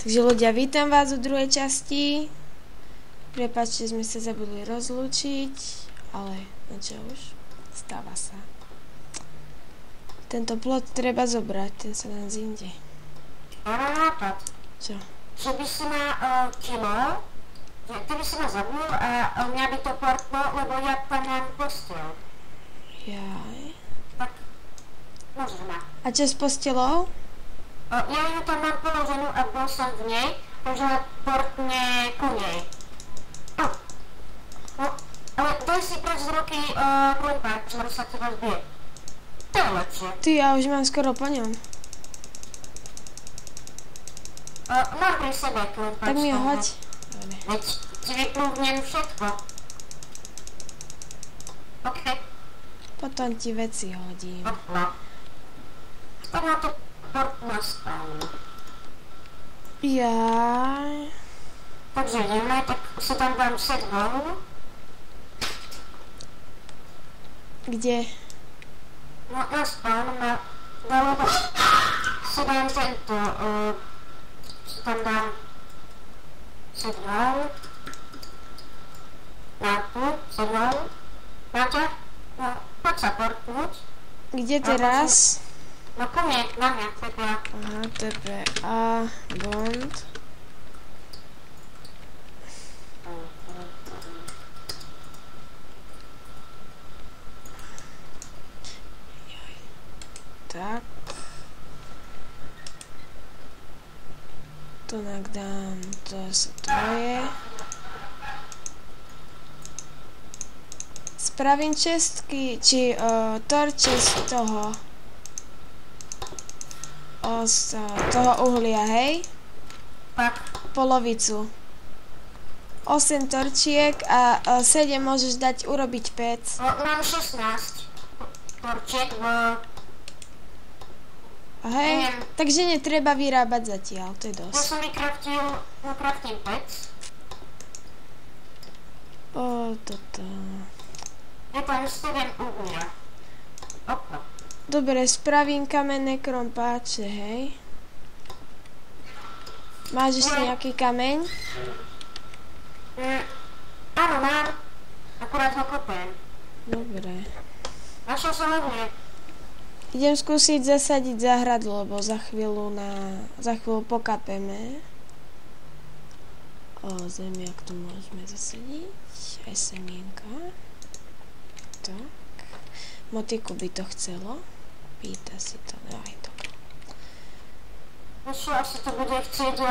Takže ľudia, vítam vás v druhej časti. Prepáčte, sme sa zabudli rozlúčiť, ale no čo už, stáva sa. Tento plot treba zobrať, ten sa nám zinde. Mám nápad. Čo? Že by si ma kilo, že ty by si ma zabil a mňa by to portlo, lebo ja tam mám postel. Jaj. Tak môžeš ma. A čo s postelou? Ja ju tam mám položenú a bol som v nej, takže portne ku nej. Ale daj si preč z ruky klumpák, že sa teba zbije. To je lepšie. Ty, ja už mám skoro po ňom. Mám pri sebe klumpák. Tak mi ho hoď. Veď ti vyplúvnem všetko. OK. Potom ti veci hodím. No. Tak na to port nastavím. Jaj. Takže ideme, tak si tam dám set holu. Kde? No, na spawn, na doľava si dám tento, si tam dám set holu. Na tu, set holu. Máte? No, poď sa portnúť. Kde teraz? No, ku mne, na mňa, TPA. Aha, TPA, Bond. Tak. To dám, to sú tvoje. Spravím čestky, či torče z toho. Z toho uhlia, hej? Tak. Polovicu. 8 torčiek a 7 môžeš dať urobiť pec. Mám 16 torčiek v... Hej, takže netreba vyrábať zatiaľ, to je Ja dosť. som vykraftím pec. Toto. Je tam 7 uhlia. Opa. Dobre, spravím kamenné krompáče, hej. Máš ešte nejaký kameň? Áno, mám. Akurát ho kopem. Dobre. Našiel som uhlie. Idem skúsiť zasadiť záhradu, lebo za chvíľu pokapeme. Zemiak tu môžeme zasadiť. Aj semienka. Tak. Motiku by to chcelo. Pýta si to. Aj dobre. Ešte asi to bude chcieť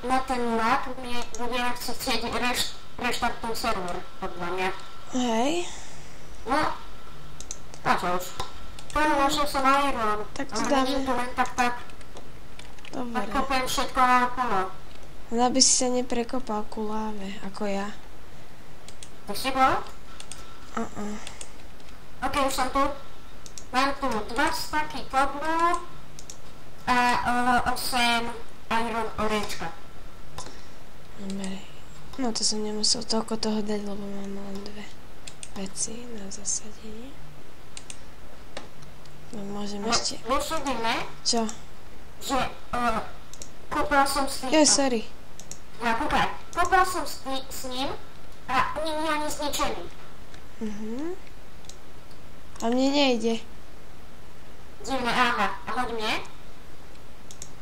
na ten lak, mne bude chcieť reštartnúť server, podľa mňa. Hej. No, a čo už. Našiel som iron. Tak to ale dáme. vidím tu len tak. Dobre. Tak kopem všetko naokolo. No aby si sa neprekopal ku láve, ako ja. Ty si bol? OK, už som tu. Mám tu 2 staky koblu a 8 iron oriečka. Dobre. No to som nemusel toľko toho dať, lebo mám len 2 veci na zasadenie. No môžem ešte... Vieš, čo divné? Čo? Že kúpal som s ním... Sorry. Ja, kúkaj. Kúpal som s ním a nie je ani zničený. A mne nejde. Divné, aha. A hoď mne.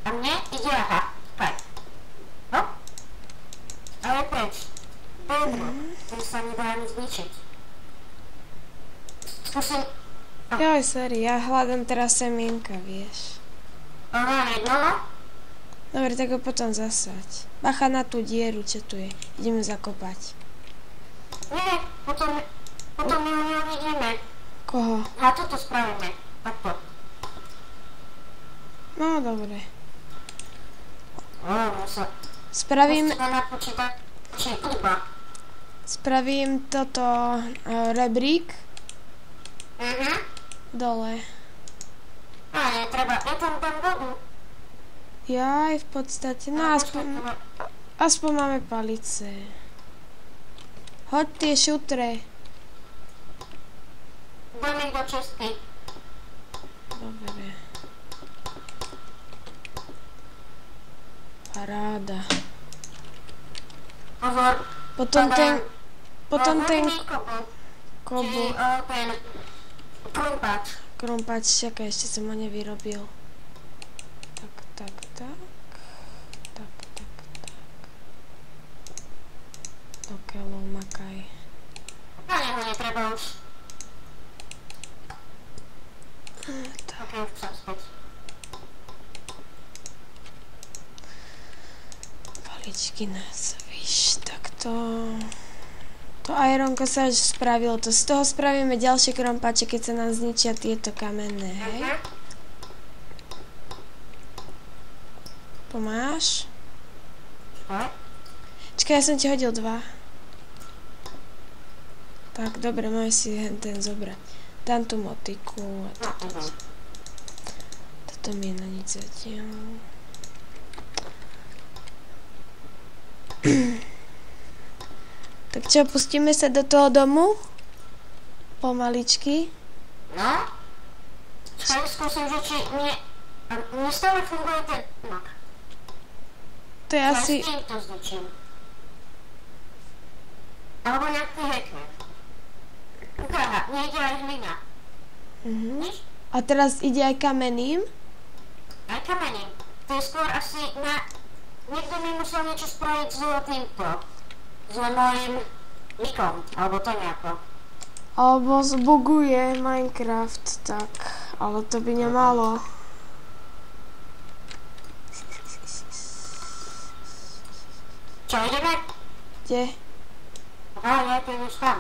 A mne ide, aha. Kúkaj. Hop. Ale preč. Dobro. To sa nedá ani zničiť. Skúsim... Joj, sorry, ja hľadám teraz semienka, vieš. Aha, jedno. Dobre, tak ho potom zasaď. Bacha na tú dieru, čo tu je. Ideme zakopať. Nie, potom my ho nevidíme. Koho? A toto spravíme. Takto. No, dobre. Spravím... Spravím toto rebrík. Dole. A netreba, ja tam dám vodu. Jaj, v podstate, no aspoň máme palice. Hoď tie šutre. Dám ich do čestky. Dobre. Paráda. Pozor. Potom ten Kobu. Či ten krumpáč. Krumpáč, čakaj, ešte som ho nevyrobil. Tak. Do keľov makaj. Na neho netreba už. Tak. Ok, už som späť. Paličky nás, víš, takto. To ironko sa už spravilo, to z toho spravíme ďalšie krompáče, keď sa nám zničia tieto kamenné, hej? Pomáš? Čakaj, ja som ti hodil 2. Tak, dobre, môžeš si ten zobrať. Dám tú motiku a toto mi je na nič zatiaľ. Tak čo, pustíme sa do toho domu? Pomaličky. No? Skúsim, že či mne stále funguje ten map. To je asi... Ja s týmto zničím. Alebo nejaký hackman. Ukáha, nejde aj hlina. A teraz ide aj kamenným? Aj kamením. To je skôr asi na... Niekto mi musel niečo spraviť s týmto. S mojím nikom, alebo to nejako. Alebo zbuguje Minecraft, tak. Ale to by nemalo. Čo, ideme? Kde? Ja to už tam.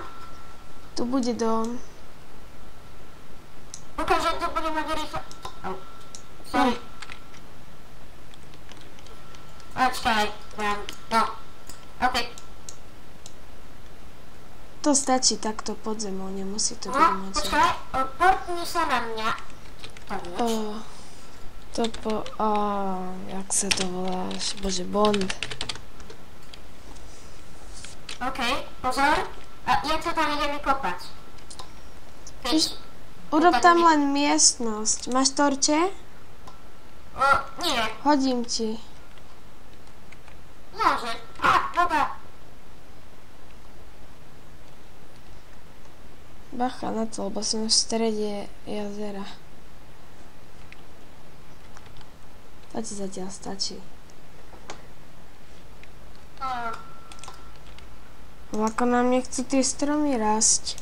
Tu bude dom. Ukáž, že to bude mať rýchlo. Sorry. Počkaj, no. OK. To stačí takto pod zemou, nemusí to byť No, moc. počkaj, portni sa na mňa. Jak sa to voláš? Bože, Bond. OK, pozor. A jak sa tam ideme kopať? Urob tam len miestnosť. Máš torče? Nie. Hodím ti. Môže. Voda. Bacha na to, lebo som v strede jazera. To ti zatiaľ stačí. Ako nám nechcú tie stromy rásť.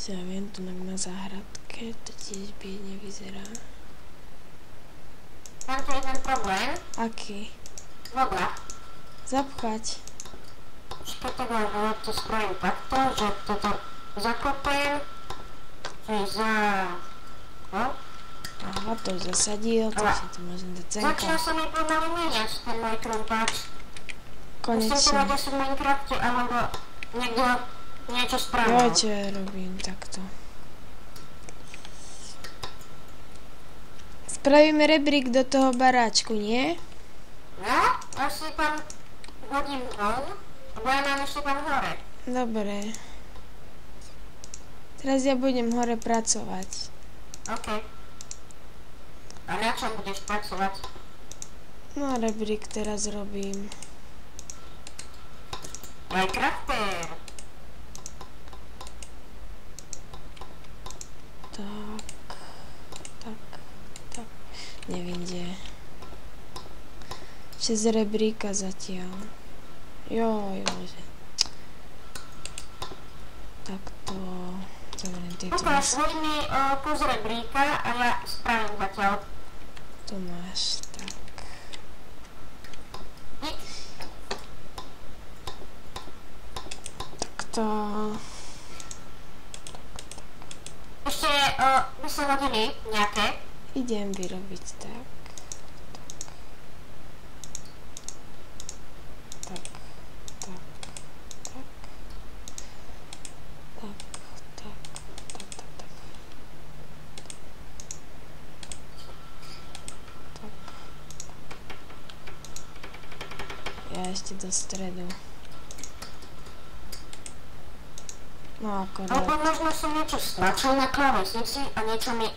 Ja viem, tu na záhradke to tiež biedne vyzerá. Mám tu jeden problém. Aký? Voda. Zapchať. Počkaj, tak to spravím takto, že toto zakopem. Aha, to už zasadil, takže to môžem dať cenka. Začal sa mi pomaly míňať ten môj krumpáč. Musím Konečne. povedať, že som v Minecrafte, alebo niekto niečo spravil. Jo, čo ja robím takto. Spravíme rebrík do toho baráčku, nie? No, asi tam hodím dom, lebo ja mám ešte tam hore. Dobre. Teraz ja budem hore pracovať. OK. A na čom budeš pracovať? No a rebrík teraz robím. Minecrafter. Tak. Neviem, kde. 6 rebríka zatiaľ. Joj, bože. Takto. Zoberiem tieto. Ukáž, hoď mi kus rebríka a ja spravím zatiaľ. Tu máš, tak. Takto. Ešte by sa hodili nejaké. Idem vyrobiť tak. Ja ešte do stredu. No akorát. Alebo možno som niečo stlačil na klávesnici a niečo mi